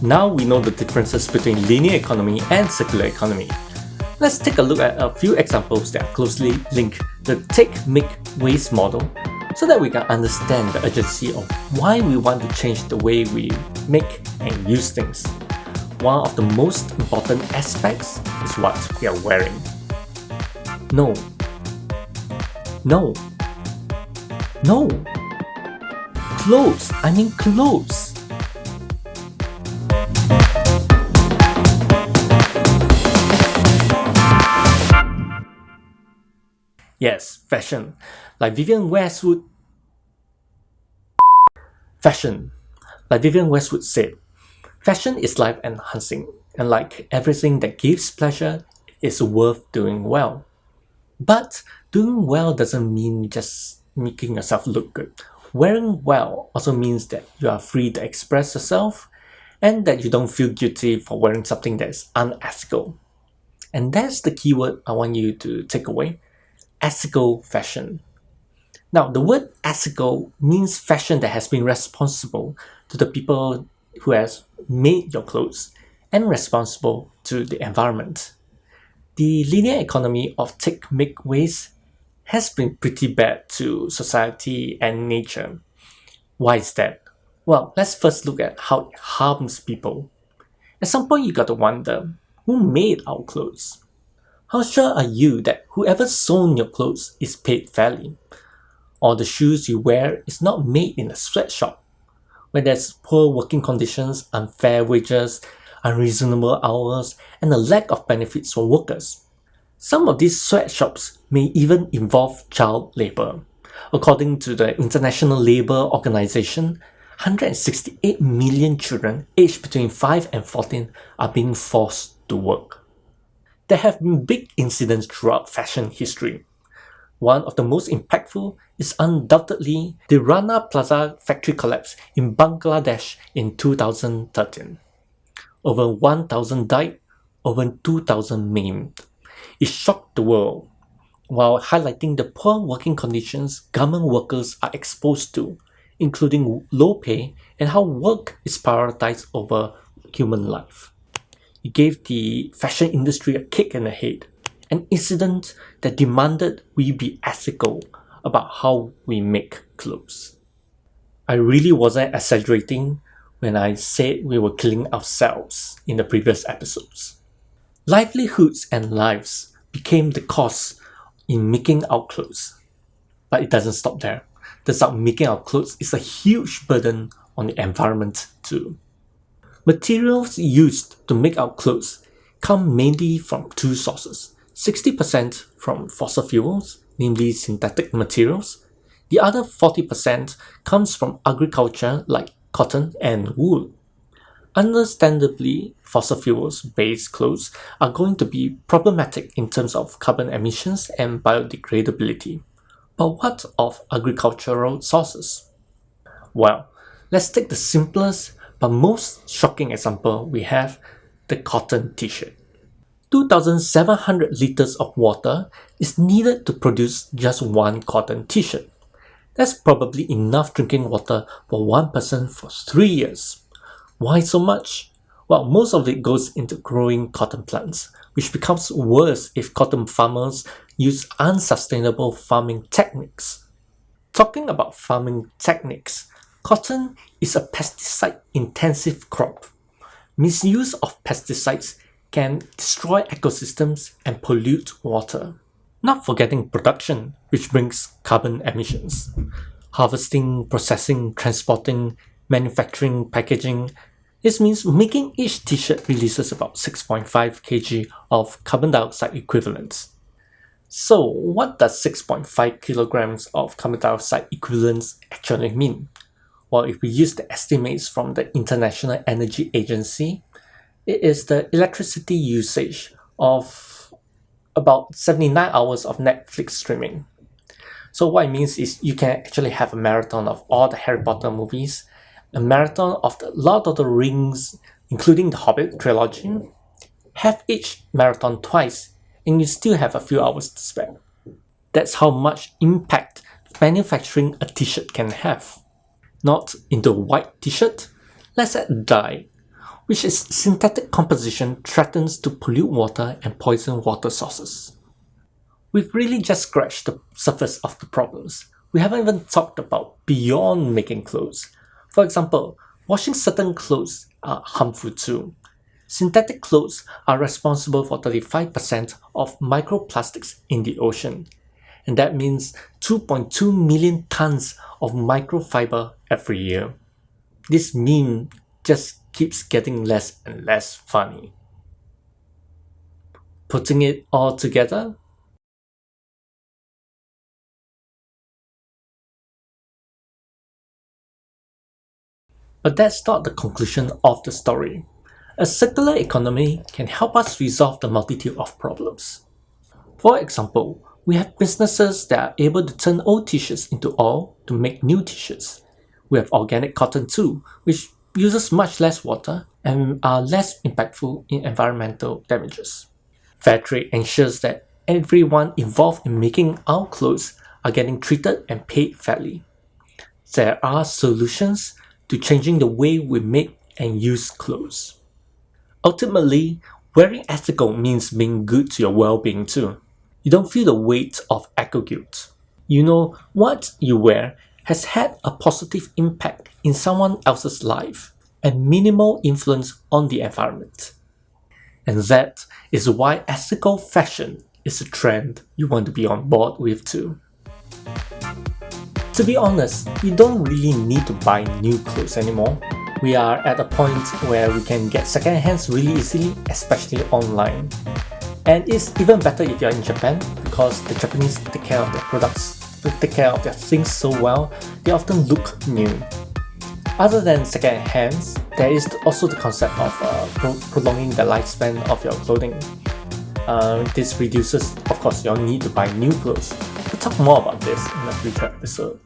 Now we know the differences between linear economy and circular economy. Let's take a look at a few examples that closely link the take, make, waste model so that we can understand the urgency of why we want to change the way we make and use things. One of the most important aspects is what we are wearing. No. Clothes. I mean clothes. Yes, fashion. Like Vivienne Westwood said, fashion is life enhancing, and like everything that gives pleasure, it's worth doing well. But doing well doesn't mean just making yourself look good. Wearing well also means that you are free to express yourself and that you don't feel guilty for wearing something that is unethical. And that's the keyword I want you to take away. Ethical fashion. Now, the word ethical means fashion that has been responsible to the people who has made your clothes and responsible to the environment. The linear economy of take, make, waste has been pretty bad to society and nature. Why is that? Well, let's first look at how it harms people. At some point, you got to wonder, who made our clothes? How sure are you that whoever sewn your clothes is paid fairly? Or the shoes you wear is not made in a sweatshop, where there's poor working conditions, unfair wages, unreasonable hours, and a lack of benefits for workers. Some of these sweatshops may even involve child labor. According to the International Labour Organization, 168 million children aged between 5 and 14 are being forced to work. There have been big incidents throughout fashion history. One of the most impactful is undoubtedly the Rana Plaza factory collapse in Bangladesh in 2013. Over 1,000 died, over 2,000 maimed. It shocked the world, while highlighting the poor working conditions government workers are exposed to, including low pay and how work is prioritized over human life. It gave the fashion industry a kick in the head, an incident that demanded we be ethical about how we make clothes. I really wasn't exaggerating when I said we were killing ourselves in the previous episodes. Livelihoods and lives became the cost in making our clothes. But it doesn't stop there. Turns out making our clothes is a huge burden on the environment too. Materials used to make our clothes come mainly from two sources. 60% from fossil fuels, namely synthetic materials. The other 40% comes from agriculture like cotton and wool. Understandably, fossil fuels-based clothes are going to be problematic in terms of carbon emissions and biodegradability. But what of agricultural sources? Well, let's take the simplest but most shocking example we have, the cotton t-shirt. 2,700 liters of water is needed to produce just one cotton t-shirt. That's probably enough drinking water for one person for 3 years. Why so much? Well, most of it goes into growing cotton plants, which becomes worse if cotton farmers use unsustainable farming techniques. Talking about farming techniques, cotton is a pesticide-intensive crop. Misuse of pesticides can destroy ecosystems and pollute water. Not forgetting production, which brings carbon emissions. Harvesting, processing, transporting, manufacturing, packaging. This means making each t-shirt releases about 6.5 kg of carbon dioxide equivalents. So, what does 6.5 kilograms of carbon dioxide equivalents actually mean? Well, if we use the estimates from the International Energy Agency, it is the electricity usage of about 79 hours of Netflix streaming. So what it means is you can actually have a marathon of all the Harry Potter movies, a marathon of the Lord of the Rings, including the Hobbit trilogy, have each marathon twice, and you still have a few hours to spare. That's how much impact manufacturing a t-shirt can have. Not into a white t-shirt, let's add dye. which is synthetic composition threatens to pollute water and poison water sources. We've really just scratched the surface of the problems. We haven't even talked about beyond making clothes. For example, washing certain clothes are harmful too. Synthetic clothes are responsible for 35% of microplastics in the ocean, and that means 2.2 million tons of microfiber every year. This meme just keeps getting less and less funny. Putting it all together, but that's not the conclusion of the story. A circular economy can help us resolve the multitude of problems. For example, we have businesses that are able to turn old t-shirts into oil to make new t-shirts. We have organic cotton too, which uses much less water and are less impactful in environmental damages. Fair trade ensures that everyone involved in making our clothes are getting treated and paid fairly. There are solutions to changing the way we make and use clothes. Ultimately, wearing ethical means being good to your well-being too. You don't feel the weight of eco-guilt. You know what you wear has had a positive impact in someone else's life and minimal influence on the environment. And that is why ethical fashion is a trend you want to be on board with too. To be honest, you don't really need to buy new clothes anymore. We are at a point where we can get second hands really easily, especially online. And it's even better if you're in Japan because the Japanese take care of their products, take care of their things so well, they often look new. Other than second hands, there is also the concept of prolonging the lifespan of your clothing. This reduces, of course, your need to buy new clothes. We'll talk more about this in a future episode.